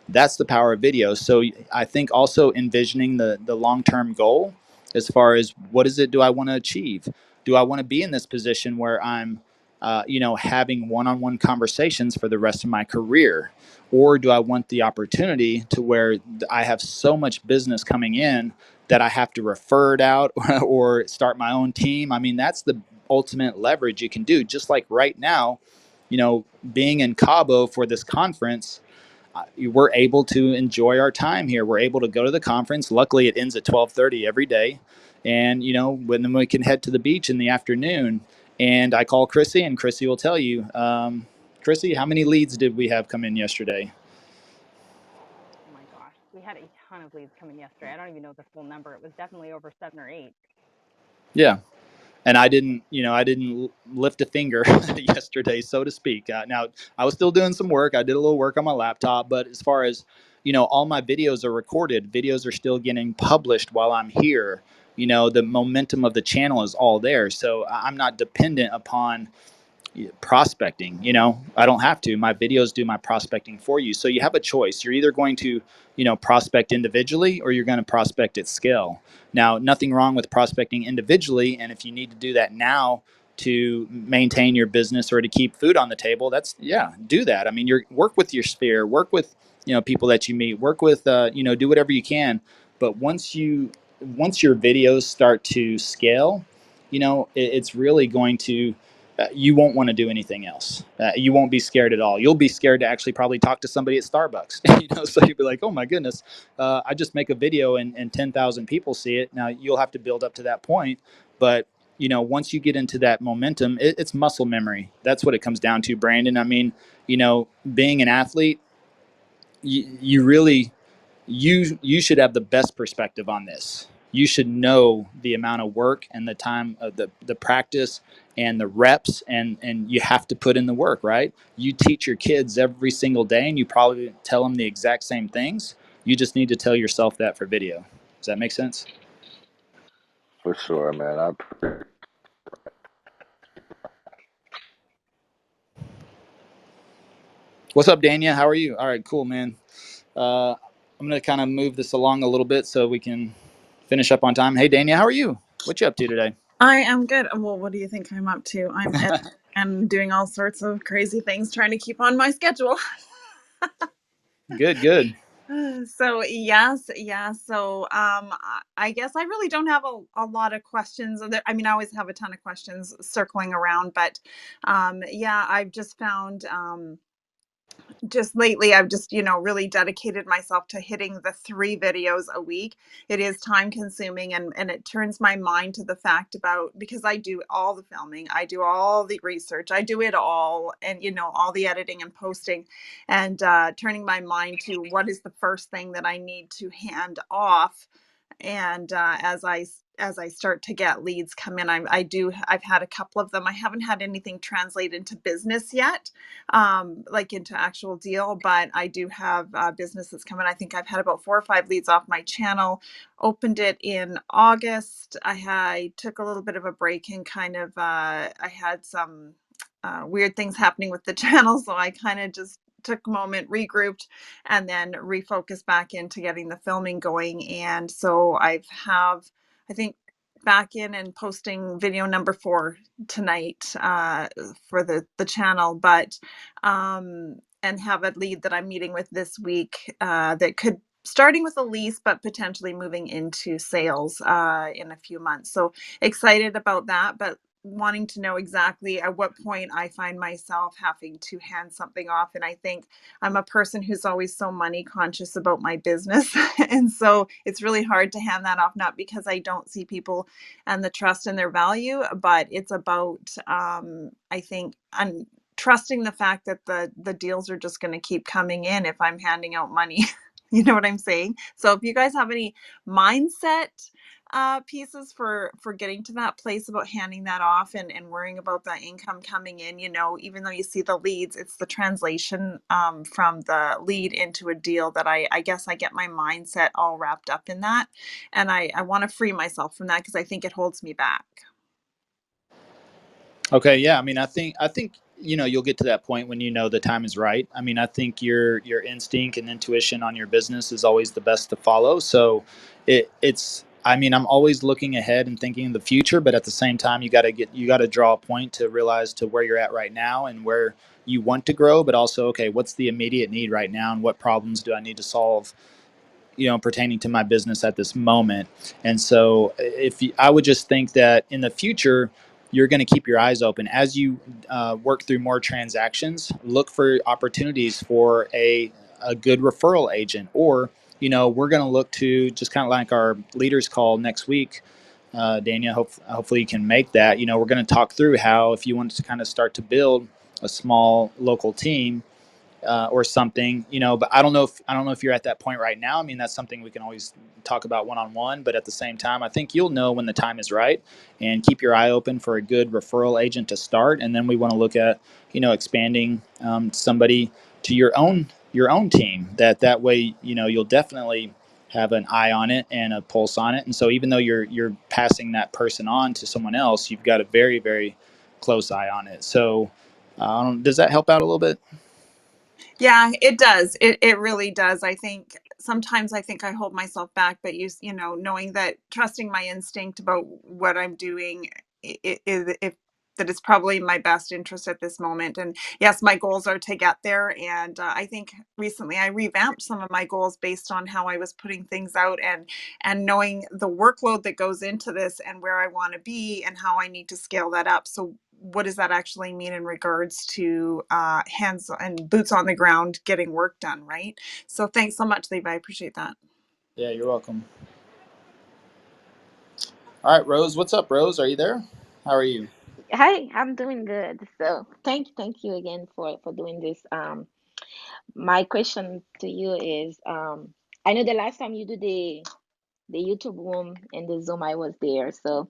That's the power of video. So I think also envisioning the long-term goal, as far as what is it do I want to achieve? Do I want to be in this position where I'm having one-on-one conversations for the rest of my career? Or do I want the opportunity to where I have so much business coming in that I have to refer it out or start my own team? I mean, that's the ultimate leverage you can do. Just like right now, being in Cabo for this conference, we're able to enjoy our time here. We're able to go to the conference. Luckily, it ends at 12:30 every day, and then we can head to the beach in the afternoon. And I call Chrissy, and Chrissy will tell you, Chrissy, how many leads did we have come in yesterday? Oh my gosh, we had a ton of leads coming yesterday. I don't even know the full number. It was definitely over 7 or 8. Yeah. And I didn't lift a finger yesterday, so to speak. Now, I was still doing some work. I did a little work on my laptop, but as far as, all my videos are recorded. Videos are still getting published while I'm here. The momentum of the channel is all there. So I'm not dependent upon prospecting. I don't have to. My videos do my prospecting for you. So you have a choice. You're either going to prospect individually, or you're going to prospect at scale. Now, nothing wrong with prospecting individually, and if you need to do that now to maintain your business or to keep food on the table, do that. I mean, work with your sphere, work with people that you meet, work with do whatever you can. But once your videos start to scale, it's really going to you won't want to do anything else. You won't be scared at all. You'll be scared to actually probably talk to somebody at Starbucks. So you'll be like, oh my goodness, I just make a video and 10,000 people see it. Now you'll have to build up to that point. But, once you get into that momentum, it's muscle memory. That's what it comes down to, Brandon. I mean, being an athlete, you really you should have the best perspective on this. You should know the amount of work and the time of the practice and the reps, and you have to put in the work, right? You teach your kids every single day, and you probably tell them the exact same things. You just need to tell yourself that for video. Does that make sense? For sure, man. What's up, Dania? How are you? All right, cool, man. I'm gonna kind of move this along a little bit so we can finish up on time. Hey, Dania, how are you? What you up to today? I am good. Well, what do you think I'm up to? I'm editing and doing all sorts of crazy things, trying to keep on my schedule. Good, good. So yes, yeah. So I guess I really don't have a lot of questions. I mean, I always have a ton of questions circling around, but yeah, I've just found just lately I've just really dedicated myself to hitting the 3 videos a week. It is time consuming, and it turns my mind to the fact about, because I do all the filming, I do all the research, I do it all, and all the editing and posting, and turning my mind to what is the first thing that I need to hand off. And as I start to get leads come in, I've had a couple of them. I haven't had anything translate into business yet, like into actual deal, but I do have business that's coming. I think I've had about 4 or 5 leads off my channel. Opened it in August. I took a little bit of a break and kind of I had some weird things happening with the channel, so I kind of just took a moment, regrouped, and then refocused back into getting the filming going. And so I think, back in and posting video number 4 tonight for the channel, but and have a lead that I'm meeting with this week that could, starting with a lease but potentially moving into sales in a few months. So excited about that, but wanting to know exactly at what point I find myself having to hand something off. And I think I'm a person who's always so money conscious about my business. And so it's really hard to hand that off, not because I don't see people and the trust in their value, but it's about, I think, trusting the fact that the deals are just going to keep coming in if I'm handing out money. You know what I'm saying? So if you guys have any mindset pieces for getting to that place about handing that off and worrying about the income coming in, even though you see the leads, it's the translation from the lead into a deal that I guess I get my mindset all wrapped up in that. And I want to free myself from that because I think it holds me back. Okay, yeah. I mean, I think you'll get to that point when the time is right. I mean, I think your instinct and intuition on your business is always the best to follow. So it's I mean, I'm always looking ahead and thinking of the future, but at the same time, you got to draw a point to realize to where you're at right now and where you want to grow, but also, okay, what's the immediate need right now and what problems do I need to solve, pertaining to my business at this moment. And so, I would just think that in the future, you're going to keep your eyes open as you work through more transactions. Look for opportunities for a good referral agent, or we're going to look to just kind of like our leaders call next week. Dania, hopefully you can make that. We're going to talk through how, if you want to kind of start to build a small local team, or something, but I don't know if you're at that point right now. I mean, that's something we can always talk about one on one, but at the same time, I think you'll know when the time is right, and keep your eye open for a good referral agent to start. And then we want to look at, expanding somebody to your own team. That way, you'll definitely have an eye on it and a pulse on it. And so even though you're passing that person on to someone else, you've got a very, very close eye on it. So does that help out a little bit? Yeah, it does. It really does. I think sometimes I hold myself back, but knowing that, trusting my instinct about what I'm doing, if that is probably in my best interest at this moment. And yes, my goals are to get there. And I think recently I revamped some of my goals based on how I was putting things out, and knowing the workload that goes into this and where I want to be and how I need to scale that up. So what does that actually mean in regards to hands and boots on the ground getting work done, right? So thanks so much, Levi. I appreciate that. Yeah, you're welcome. All right, Rose. What's up, Rose? Are you there? How are you? Hi, I'm doing good. So thank you again for doing this. My question to you is, I know the last time you did the YouTube room and the Zoom, I was there. So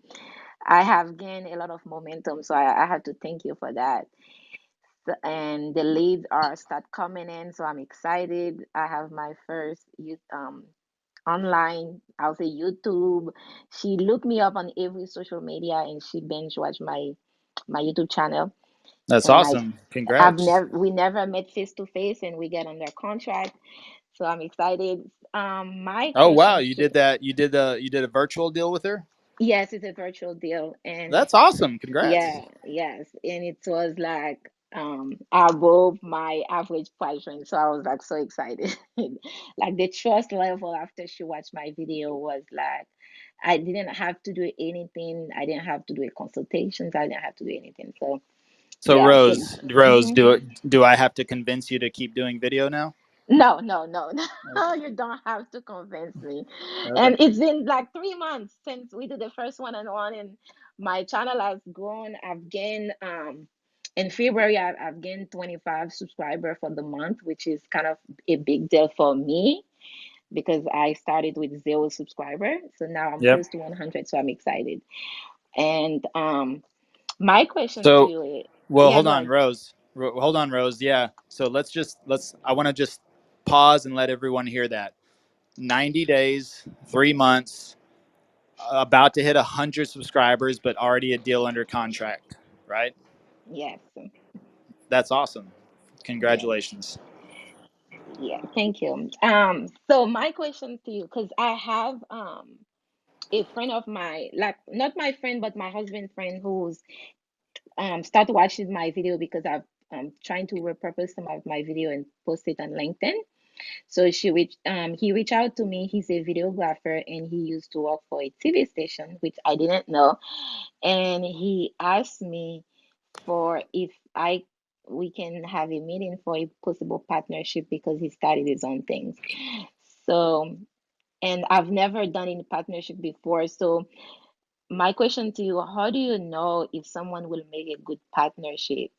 I have gained a lot of momentum. So I have to thank you for that. And the leads are start coming in, so I'm excited. I have my first youth online. I'll say YouTube. She looked me up on every social media, and she binge watched my YouTube channel. That's And I, awesome. Congrats. we never met face to face, and we get under contract. So I'm excited. My Oh wow, question you to did that. You did a virtual deal with her. Yes, it's a virtual deal, and That's awesome. Congrats. yeah, yes, and it was like above my average price range. So I was like so excited. Like the trust level after she watched my video was like I didn't have to do anything. I didn't have to do a consultations. I didn't have to do anything. So So yeah, so Rose, mhm. do I have to convince you to keep doing video now? No, no, no, no. Okay. You don't have to convince me. Okay. And it's been like 3 months since we did the first one, and my channel has grown. I've gained in February I've gained 25 subscribers for the month, which is kind of a big deal for me because I started with 0 subscribers. So now I'm Yep. close to 100, so I'm excited. And my question to So, you is, well, yeah, hold go on, ahead. Rose. Hold on, Rose. Yeah. So let's. I want to just pause and let everyone hear that. 90 days, 3 months, about to hit 100 subscribers, but already a deal under contract. Right. Yes, That's awesome. yes. Congratulations. Yeah, thank you. So my question to you, because I have a friend of mine, like not my friend, but my husband friend who's started watching my video because I've trying to repurpose some of my video and post it on LinkedIn. So he reached out to me. He's a videographer and he used to work for a TV station, which I didn't know. And he asked me for if I we can have a meeting for a possible partnership because he started his own things. So, and I've never done any partnership before. So, my question to you, how do you know if someone will make a good partnership?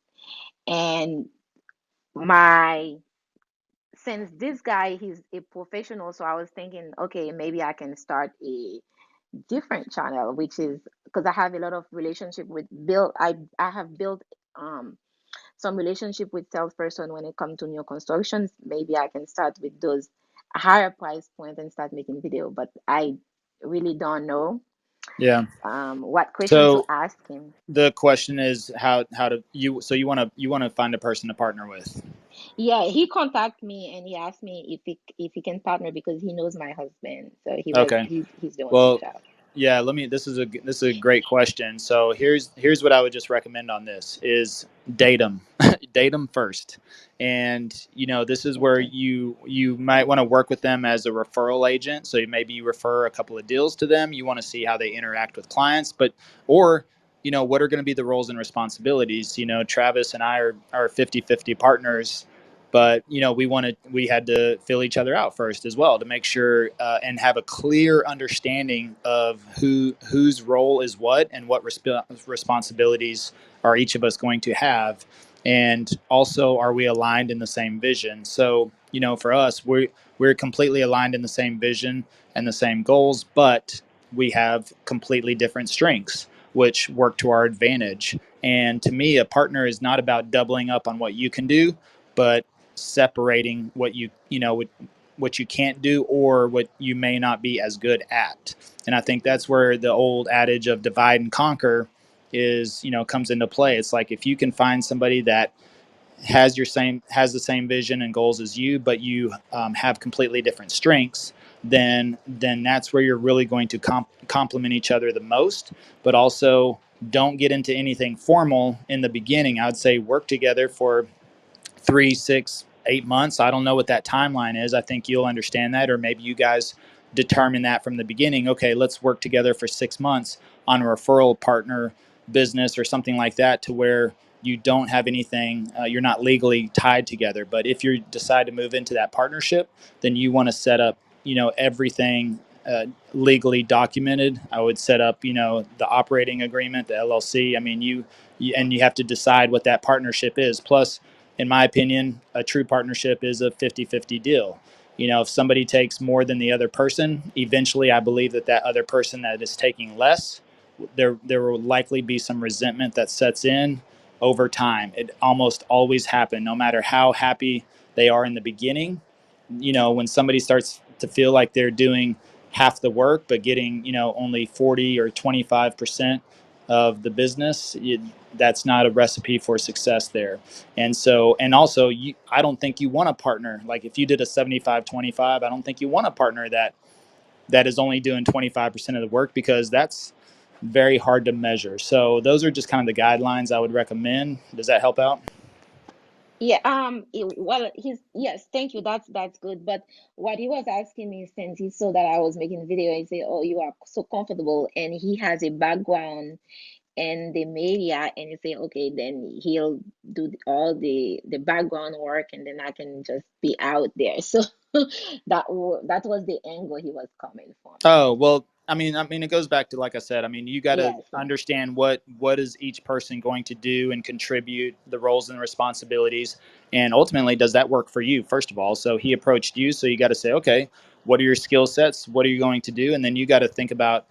And my since this guy he's a professional, so I was thinking, okay, maybe I can start a different channel, which is because I have a lot of relationship with build I have built some relationship with salesperson when it comes to new constructions. Maybe I can start with those higher price point and start making video, but I really don't know Yeah. what question to So ask him. the question is how to you so you want to find a person to partner with. Yeah, he contacted me and he asked me if he can partner because he knows my husband, so Okay. he's doing some Well, job. yeah, let me this is a great question. So here's what I would just recommend on this is date them. Date them first. And this is where Okay. you might want to work with them as a referral agent. So maybe you refer a couple of deals to them. You want to see how they interact with clients, but or what are going to be the roles and responsibilities? Travis and I are 50-50 partners, but we had to fill each other out first as well to make sure and have a clear understanding of whose role is what and what responsibilities are each of us going to have, and also are we aligned in the same vision. So for us, we're completely aligned in the same vision and the same goals, but we have completely different strengths which work to our advantage. And to me, a partner is not about doubling up on what you can do, but separating what you can't do or what you may not be as good at. And I think that's where the old adage of divide and conquer is comes into play. It's like if you can find somebody that has the same vision and goals as you, but you have completely different strengths, then that's where you're really going to complement each other the most. But also, don't get into anything formal in the beginning. I would say work together for 3, 6, 8 months. I don't know what that timeline is. I think you'll understand that, or maybe you guys determine that from the beginning. Okay, let's work together for 6 months on a referral partner business or something like that, to where you don't have anything, you're not legally tied together. But if you decide to move into that partnership, then you want to set up, everything legally documented. I would set up, the operating agreement, the LLC. I mean, and you have to decide what that partnership is. Plus, in my opinion, a true partnership is a 50-50 deal. If somebody takes more than the other person, eventually I believe that other person that is taking less, there will likely be some resentment that sets in over time. It almost always happens, no matter how happy they are in the beginning. When somebody starts to feel like they're doing half the work but getting, only 40 or 25% of the business, that's not a recipe for success there. And so, and also, I don't think you want a partner. Like if you did a 75-25, I don't think you want a partner that is only doing 25% of the work, because that's very hard to measure. So those are just kind of the guidelines I would recommend. Does that help out? Yeah, well, yes, thank you. That's good. But what he was asking me, since he saw that I was making video, he said, "Oh, you are so comfortable," and he has a background in the media, and he say, "Okay, then he'll do all the background work, and then I can just be out there." So that was the angle he was coming from. Oh, well, I mean, it goes back to, like I said, I mean, you got to Yes, yes. understand what is each person going to do and contribute, the roles and responsibilities, and ultimately, does that work for you? First of all, so he approached you, so you got to say, okay, what are your skill sets? What are you going to do? And then you got to think about,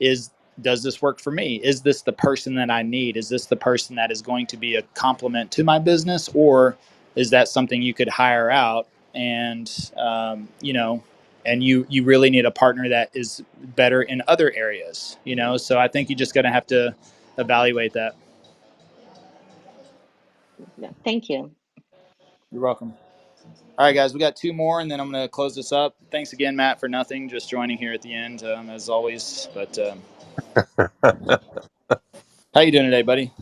is does this work for me? Is this the person that I need? Is this the person that is going to be a complement to my business, or is that something you could hire out? And and you really need a partner that is better in other areas. So I think you just got to have to evaluate that. Yeah, thank you. You're welcome. All right, guys, we got two more, and then I'm going to close this up. Thanks again, Matt, for nothing, just joining here at the end, as always. But how you doing today, buddy?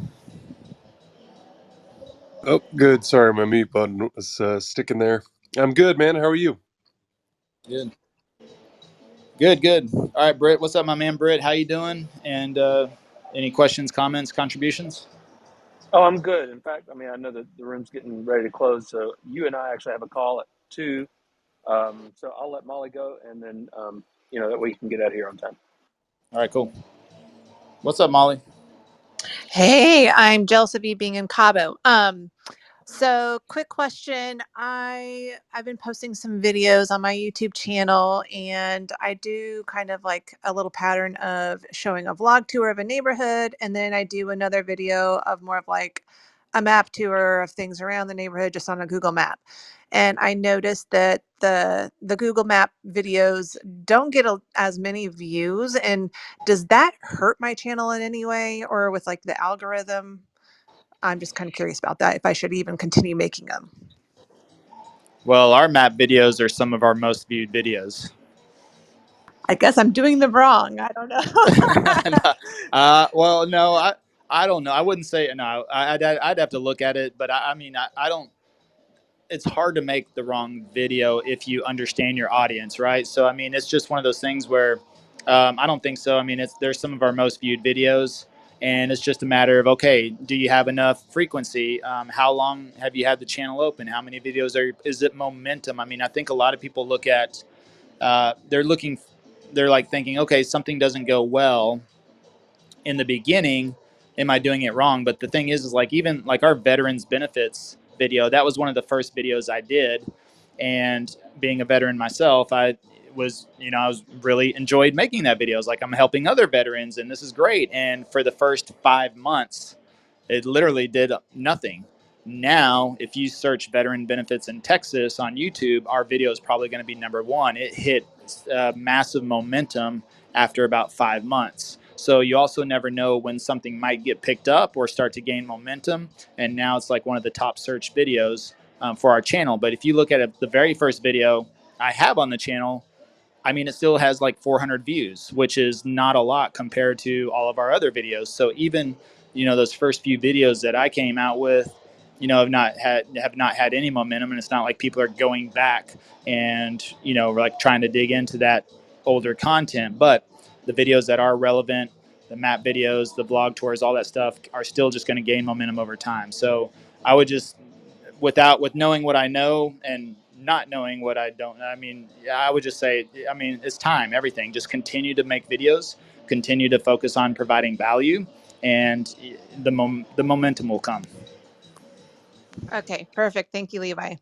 Oh, good. Sorry, my mute button was sticking there. I'm good, man. How are you? Good. Good, good. All right, Britt, what's up, my man, Britt? How you doing? And any questions, comments, contributions? Oh, I'm good. In fact, I mean, I know that the room's getting ready to close, so you and I actually have a call at 2. So I'll let Molly go, and then that way you can get out of here on time. All right, cool. What's up, Molly? Hey, I'm jealous of you being in Cabo. So quick question. I've been posting some videos on my YouTube channel, and I do kind of like a little pattern of showing a vlog tour of a neighborhood, and then I do another video of more of like a map tour of things around the neighborhood just on a Google map. And I noticed that the Google Map videos don't get as many views. And does that hurt my channel in any way, or with like the algorithm? I'm just kind of curious about that, if I should even continue making them. Well, our map videos are some of our most viewed videos. I guess I'm doing them wrong. I don't know. Well, no, I don't know. I wouldn't say no. I'd have to look at it, but I mean, I don't. It's hard to make the wrong video if you understand your audience, right? So I mean, it's just one of those things where I don't think so. I mean, there's some of our most viewed videos, and it's just a matter of, okay, do you have enough frequency? How long have you had the channel open? How many videos is it momentum? I mean, I think a lot of people look at they're like thinking, okay, something doesn't go well in the beginning, am I doing it wrong? But the thing is like, even like our veterans benefits video, that was one of the first videos I did. And being a veteran myself, I was really enjoyed making that video. I was like, I'm helping other veterans and this is great. And for the first 5 months, it literally did nothing. Now, if you search veteran benefits in Texas on YouTube, our video is probably going to be number one. It hit massive momentum after about 5 months. So you also never know when something might get picked up or start to gain momentum. And now it's like one of the top search videos for our channel. But if you look at the very first video I have on the channel, I mean, it still has like 400 views, which is not a lot compared to all of our other videos. So even, those first few videos that I came out with, have not had any momentum, and it's not like people are going back and like trying to dig into that older content. But the videos that are relevant, the map videos, the blog tours, all that stuff are still just going to gain momentum over time. So I would just, with knowing what I know and not knowing what I don't, I mean, I would just say, I mean, it's time, everything. Just continue to make videos, continue to focus on providing value, and the momentum will come. Okay, perfect. Thank you, Levi.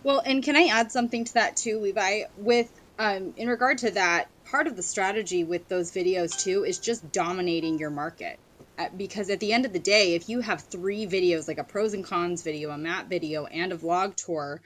Well, and can I add something to that too, Levi? With in regard to that, part of the strategy with those videos too is just dominating your market. Because at the end of the day, if you have 3 videos, like a pros and cons video, a map video, and a vlog tour,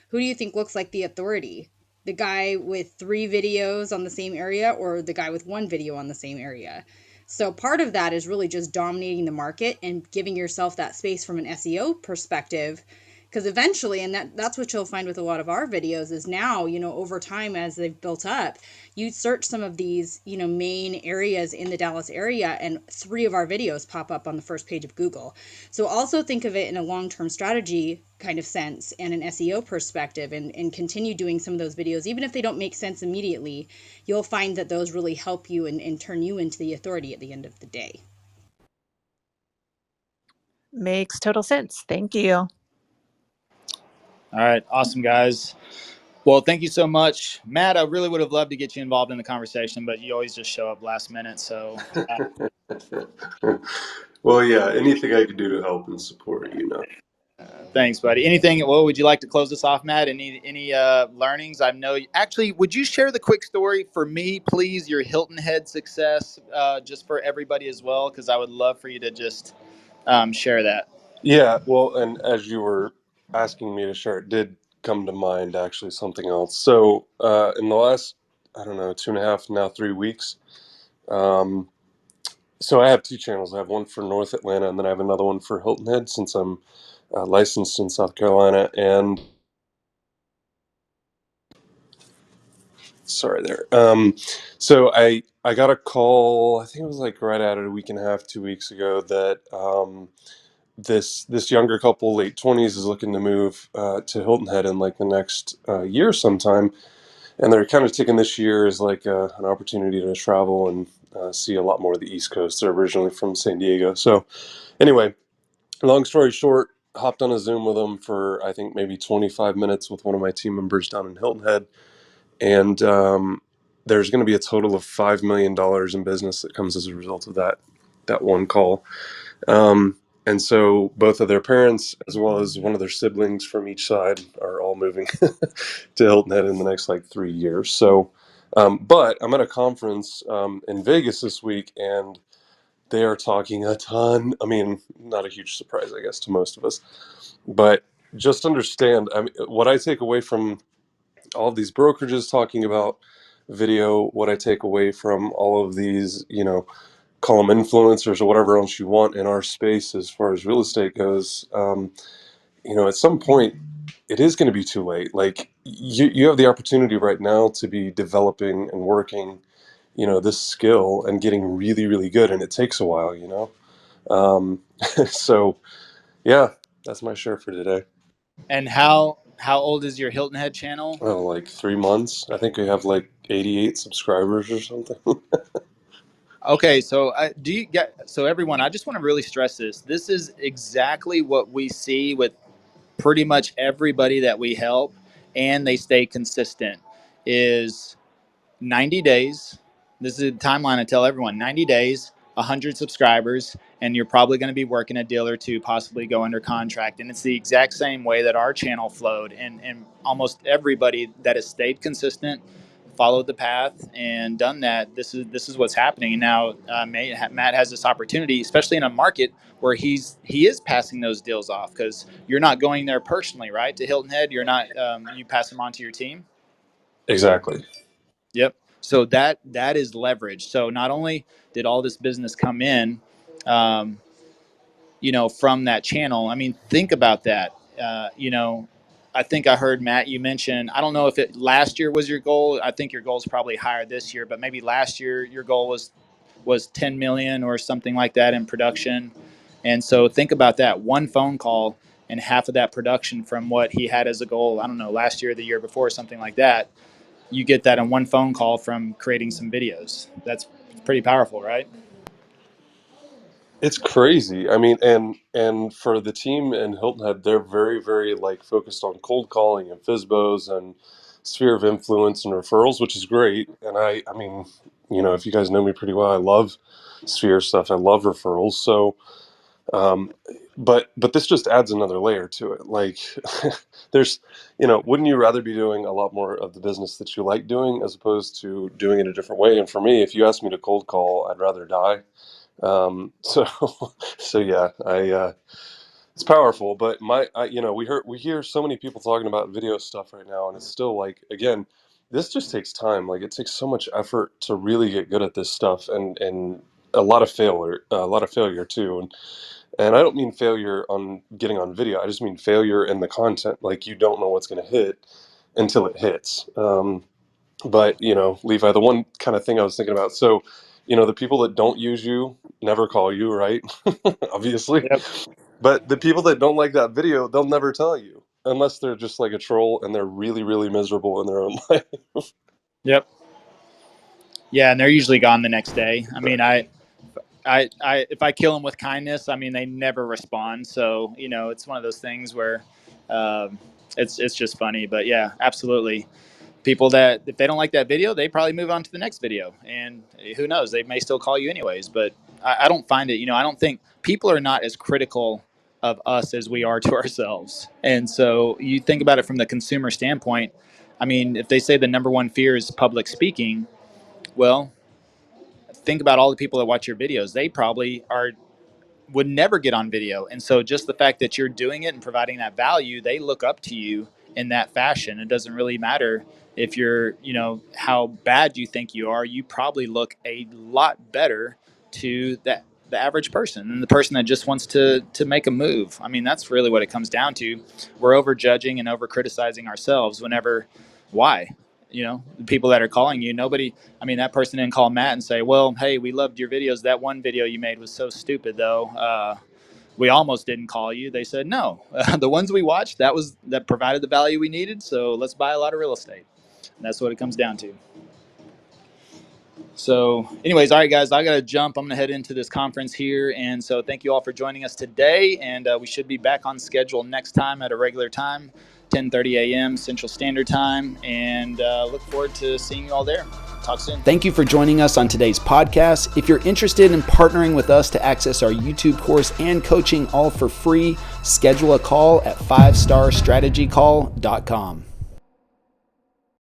who do you think looks like the authority? the guy with 3 videos on the same area or the guy with 1 video on the same area. So part of that is really just dominating the market and giving yourself that space from an SEO perspective. Because eventually, and that's what you'll find with a lot of our videos is now, over time as they've built up, you search some of these, main areas in the Dallas area, and 3 of our videos pop up on the first page of Google. So also think of it in a long-term strategy kind of sense and an SEO perspective, and continue doing some of those videos. Even if they don't make sense immediately, you'll find that those really help you and turn you into the authority at the end of the day. Makes total sense. Thank you. All right. Awesome, guys. Well, thank you so much. Matt, I really would have loved to get you involved in the conversation, but you always just show up last minute. So Well, yeah, anything I can do to help and support, thanks, buddy. Anything, well, would you like to close us off, Matt? Any learnings? I know, actually, would you share the quick story for me, please, your Hilton Head success, just for everybody as well? Because I would love for you to just share that. Yeah, well, and as you were asking me to share, it did come to mind actually something else. So, in the last, I don't know, 2.5, now 3 weeks, so I have 2 channels. I have one for North Atlanta, and then I have another one for Hilton Head since I'm licensed in South Carolina. And sorry there. So I got a call. I think it was like right at it a week and a half, 2 weeks ago that this younger couple, late 20s, is looking to move to Hilton Head in like the next year sometime, and they're kind of taking this year as like an opportunity to travel and see a lot more of the East Coast. They're originally from San Diego, so anyway, long story short, hopped on a Zoom with them for I think maybe 25 minutes with one of my team members down in Hilton Head, and there's going to be a total of $5 million in business that comes as a result of that one call. And so both of their parents, as well as one of their siblings from each side, are all moving to Hilton Head in the next like 3 years. So, but I'm at a conference in Vegas this week, and they are talking a ton. I mean, not a huge surprise, I guess, to most of us, but just understand. I mean, what I take away from all of these brokerages talking about video, what I take away from all of these, call them influencers or whatever else you want in our space as far as real estate goes, at some point it is going to be too late. Like you have the opportunity right now to be developing and working, this skill and getting really, really good. And it takes a while. So yeah, that's my share for today. And how old is your Hilton Head channel? Oh, like 3 months. I think we have like 88 subscribers or something. Okay, so do you get so everyone? I just want to really stress this. This is exactly what we see with pretty much everybody that we help, and they stay consistent. Is 90 days. This is the timeline I tell everyone: 90 days, 100 subscribers, and you're probably going to be working a deal or two, possibly go under contract. And it's the exact same way that our channel flowed. And almost everybody that has stayed consistent, followed the path, and done that. This is what's happening. And now Matt has this opportunity, especially in a market where he is passing those deals off, because you're not going there personally, right? To Hilton Head, you're not. You pass them on to your team. Exactly. Yep. So that is leverage. So not only did all this business come in, um, from that channel. I mean, think about that. I think I heard Matt, you mentioned, I don't know if it last year was your goal. I think your goal is probably higher this year, but maybe last year your goal was 10 million or something like that in production. And so think about that, one phone call and half of that production from what he had as a goal. I don't know, last year, or the year before, something like that. You get that in one phone call from creating some videos. That's pretty powerful, right? It's crazy. I mean, and for the team in Hilton Head, they're very, very like focused on cold calling and FISBOs and sphere of influence and referrals, which is great. And I mean, if you guys know me pretty well, I love sphere stuff. I love referrals. So, um, but this just adds another layer to it. Like, there's, wouldn't you rather be doing a lot more of the business that you like doing as opposed to doing it a different way? And for me, if you ask me to cold call, I'd rather die. So so yeah, it's powerful, but we hear so many people talking about video stuff right now, and it's still like, again, this just takes time. Like, it takes so much effort to really get good at this stuff, and a lot of failure too. And I don't mean failure on getting on video. I just mean failure in the content. Like, you don't know what's going to hit until it hits. But, Levi, the one kind of thing I was thinking about, so, the people that don't use you never call you, right? Obviously. Yep. But the people that don't like that video, they'll never tell you unless they're just like a troll and they're really, really miserable in their own life. Yep. Yeah, and they're usually gone the next day. I mean, I if I kill them with kindness, I mean, they never respond. So, it's one of those things where it's just funny. But yeah, absolutely. People that, if they don't like that video, they probably move on to the next video. And who knows, they may still call you anyways. But I don't find it, I don't think people are not as critical of us as we are to ourselves. And so you think about it from the consumer standpoint. I mean, if they say the number one fear is public speaking, well, think about all the people that watch your videos. They probably would never get on video. And so just the fact that you're doing it and providing that value, they look up to you in that fashion. It doesn't really matter if you're, how bad you think you are. You probably look a lot better to the average person and the person that just wants to make a move. I mean, that's really what it comes down to. We're over judging and over criticizing ourselves why? The people that are calling you, nobody, I mean, that person didn't call Matt and say, well, hey, we loved your videos. That one video you made was so stupid, though. We almost didn't call you. They said, no, the ones we watched, that provided the value we needed. So let's buy a lot of real estate. And that's what it comes down to. So anyways, all right, guys, I got to jump. I'm going to head into this conference here. And so thank you all for joining us today. And we should be back on schedule next time at a regular time, 10:30 a.m. Central Standard Time. And look forward to seeing you all there. Talk soon. Thank you for joining us on today's podcast. If you're interested in partnering with us to access our YouTube course and coaching all for free, schedule a call at 5starstrategycall.com.